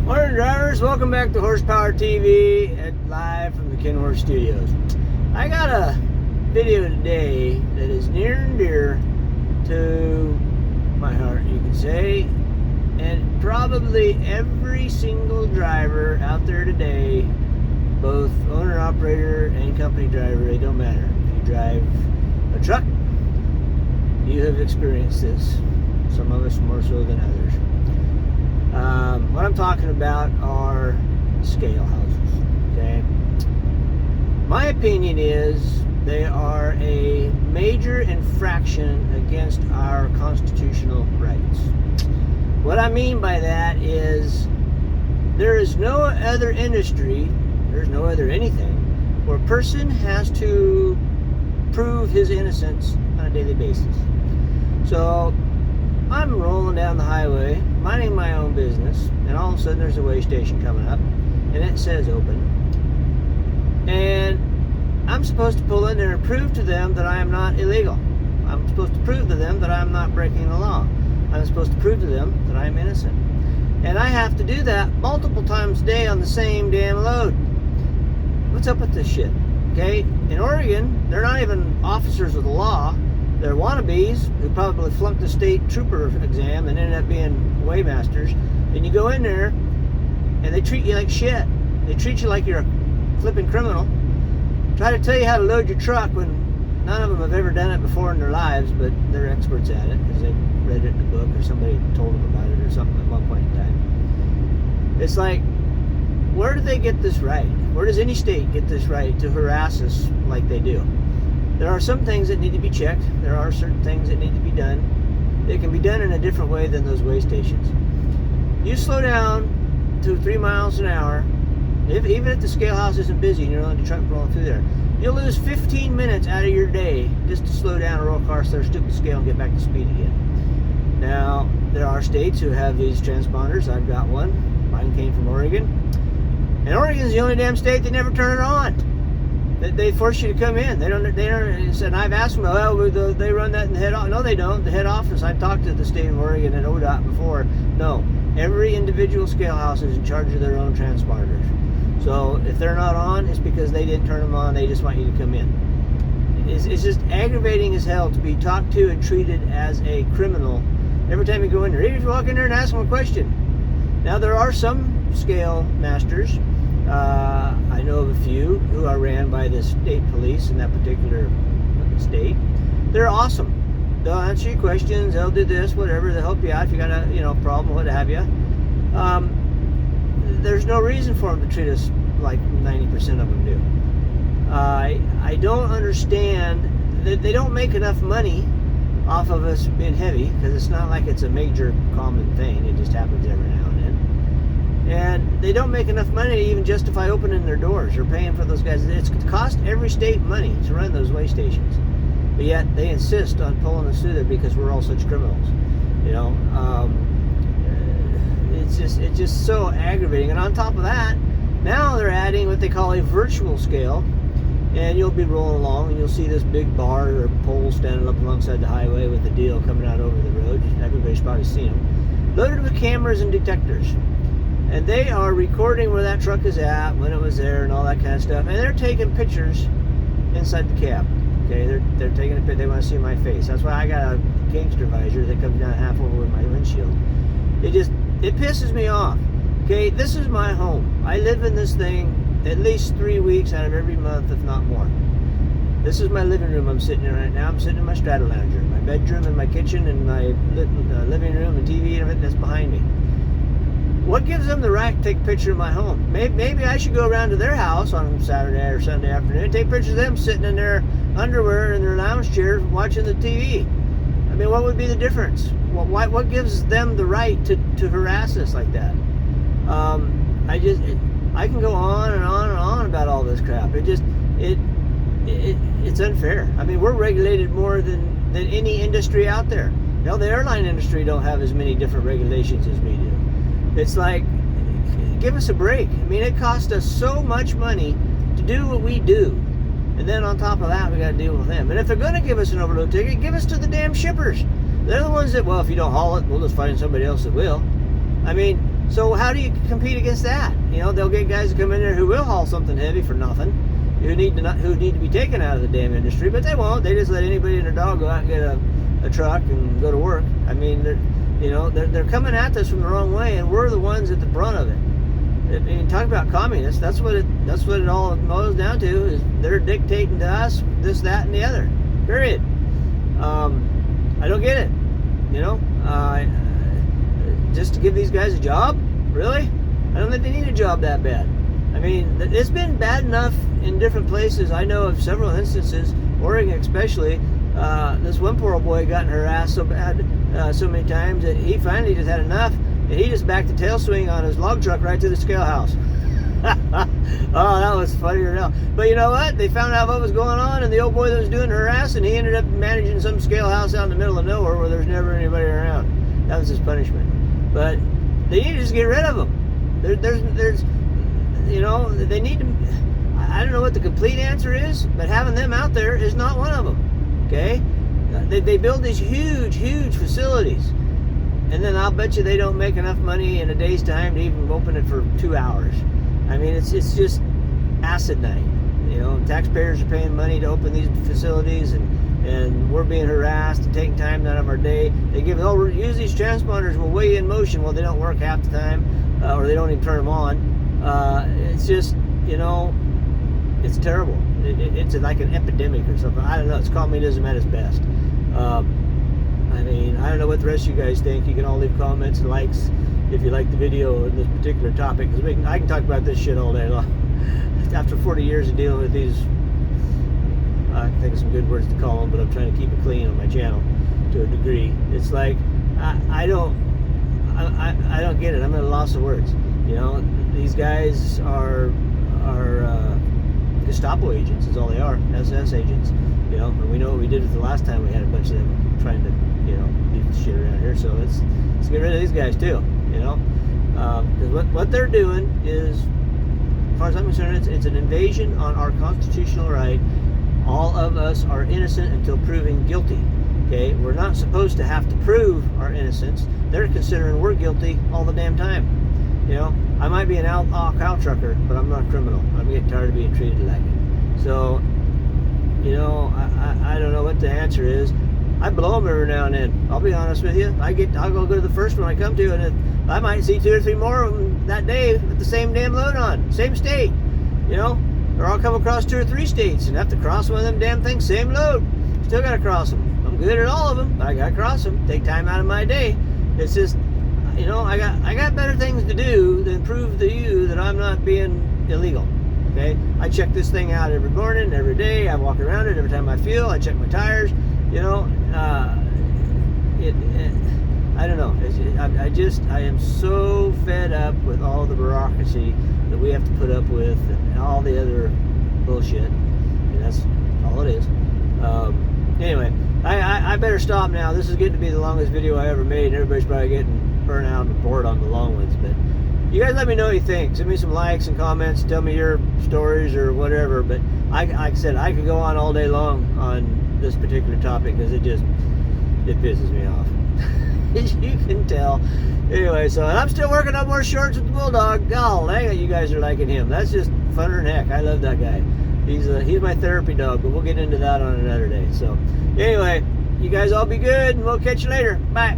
Morning, drivers. Welcome back to Horsepower TV live from the Kenworth Studios. I got a video today that is near and dear to my heart, you can say, and probably every single driver out there today, both owner, operator, and company driver, it don't matter. If you drive a truck, you have experienced this. Some of us more so than others. What I'm talking about are scale houses, okay? My opinion is they are a major infraction against our constitutional rights. What I mean by that is there is no other industry, there's no other anything, where a person has to prove his innocence on a daily basis. So I'm rolling down the highway, minding my own business, and all of a sudden there's a weigh station coming up, and it says open. And I'm supposed to pull in there and prove to them that I am not illegal. I'm supposed to prove to them that I'm not breaking the law. I'm supposed to prove to them that I'm innocent. And I have to do that multiple times a day on the same damn load. What's up with this shit? Okay, in Oregon, they're not even officers of the law. They're wannabes who probably flunked the state trooper exam and ended up being waymasters. And you go in there and they treat you like shit. They treat you like you're a flipping criminal. Try to tell you how to load your truck when none of them have ever done it before in their lives, but they're experts at it because they read it in a book or somebody told them about it or something at one point in time. It's like, where do they get this right? Where does any state get this right to harass us like they do? There are some things that need to be checked. There are certain things that need to be done. They can be done in a different way than those weigh stations. You slow down to 3 miles an hour, even if the scale house isn't busy and you're letting the truck rolling through there, you'll lose 15 minutes out of your day just to slow down and roll across their stupid scale and get back to speed again. Now, there are states who have these transponders. I've got one. Mine came from Oregon. And Oregon's the only damn state that never turn it on. They force you to come in. They don't. And I've asked them, well, they run that in the head office. No, they don't. The head office, I've talked to the state of Oregon and ODOT before. No, every individual scale house is in charge of their own transponders. So if they're not on, it's because they didn't turn them on. They just want you to come in. It's just aggravating as hell to be talked to and treated as a criminal every time you go in there. Even if you walk in there and ask them a question. Now, there are some scale masters. I know of a few who are ran by the state police in that particular state. They're awesome. They'll answer your questions. They'll do this, whatever. They'll help you out if you got a problem, what have you. There's no reason for them to treat us like 90% of them do. I don't understand that they don't make enough money off of us being heavy, because it's not like it's a major common thing. It just happens every now and then. And they don't make enough money to even justify opening their doors or paying for those guys. It's cost every state money to run those weigh stations, but yet they insist on pulling us through there because we're all such criminals. It's just so aggravating. And on top of that, now they're adding what they call a virtual scale, and you'll be rolling along and you'll see this big bar or pole standing up alongside the highway with a deal coming out over the road. Everybody's probably seen them, loaded with cameras and detectors. And they are recording where that truck is at, when it was there, and all that kind of stuff. And they're taking pictures inside the cab. Okay, they're taking a picture. They want to see my face. That's why I got a gangster visor that comes down half over with my windshield. It pisses me off. Okay, this is my home. I live in this thing at least 3 weeks out of every month, if not more. This is my living room I'm sitting in right now. I'm sitting in my Stratolounger. My bedroom and my kitchen and my living room and TV and everything that's behind me. What gives them the right to take a picture of my home? Maybe I should go around to their house on Saturday or Sunday afternoon and take pictures of them sitting in their underwear in their lounge chair watching the TV. I mean, what would be the difference? What gives them the right to harass us like that? I can go on and on and on about all this crap. It's unfair. I mean, we're regulated more than any industry out there. Hell, the airline industry don't have as many different regulations as we do. It's like, give us a break. I mean, it costs us so much money to do what we do. And then on top of that, we got to deal with them. And if they're going to give us an overload ticket, give us to the damn shippers. They're the ones that, well, if you don't haul it, we'll just find somebody else that will. I mean, So how do you compete against that? You know, they'll get guys to come in there who will haul something heavy for nothing, who need to be taken out of the damn industry, but they won't. They just let anybody and their dog go out and get a truck and go to work. I mean, they're coming at us from the wrong way, and we're the ones at the brunt of it. I mean, talk about communists. That's what it all boils down to. Is they're dictating to us this, that, and the other. Period. I don't get it. You know, just to give these guys a job, really? I don't think they need a job that bad. I mean, it's been bad enough in different places. I know of several instances, Oregon especially. This one poor old boy got harassed so bad so many times that he finally just had enough, and he just backed the tail swing on his log truck right to the scale house. Oh, that was funnier now. But you know what? They found out what was going on, and the old boy that was doing the harassing, he ended up managing some scale house out in the middle of nowhere where there's never anybody around. That was his punishment. But they need to just get rid of them. There's you know, they need to. I don't know what the complete answer is, but having them out there is not one of them. Okay, they build these huge facilities, and then I'll bet you they don't make enough money in a day's time to even open it for 2 hours. I mean, it's just asinine. You know, taxpayers are paying money to open these facilities, and we're being harassed and taking time out of our day. They give, oh, use these transponders, we'll weigh you in motion. Well, they don't work half the time, or they don't even turn them on. It's just, you know, it's terrible. It's like an epidemic or something. I don't know. It's communism at its best. I mean, I don't know what the rest of you guys think. You can all leave comments and likes if you like the video on this particular topic, because I can talk about this shit all day long. After 40 years of dealing with these, I can think of some good words to call them, but I'm trying to keep it clean on my channel to a degree. It's like I don't get it. I'm at a loss of words. You know, these guys are Gestapo agents is all they are, SS agents. You know, and we know what we did with the last time we had a bunch of them trying to, you know, do this shit around here. So let's get rid of these guys too. You know, because what they're doing is, as far as I'm concerned, it's an invasion on our constitutional right. All of us are innocent until proven guilty. Okay, we're not supposed to have to prove our innocence. They're considering we're guilty all the damn time. You know, I might be an outlaw cow trucker, but I'm not a criminal. I'm getting tired of being treated like it. So, you know, I don't know what the answer is. I blow them every now and then. I'll be honest with you. I'll go to the first one I come to, and I might see 2 or 3 more of them that day with the same damn load on, same state. You know, or I'll come across 2 or 3 states and have to cross one of them damn things, same load. Still got to cross them. I'm good at all of them, but I got to cross them. Take time out of my day. It's just, you know, I got better things to do than prove to you that I'm not being illegal. Okay, I check this thing out every morning, every day. I walk around it every time I feel. I check my tires. You know, I don't know. I am so fed up with all the bureaucracy that we have to put up with and all the other bullshit. And that's all it is. Anyway, I better stop now. This is getting to be the longest video I ever made, and everybody's probably getting burnt out and bored on the long ones. But you guys let me know what you think. Send me some likes and comments. Tell me your stories or whatever. But like I said, I could go on all day long on this particular topic because it pisses me off. As you can tell. Anyway, so and I'm still working on more shorts with the Bulldog. Oh, dang it, you guys are liking him. That's just funner than heck. I love that guy. He's my therapy dog, but we'll get into that on another day. So anyway, you guys all be good, and we'll catch you later. Bye.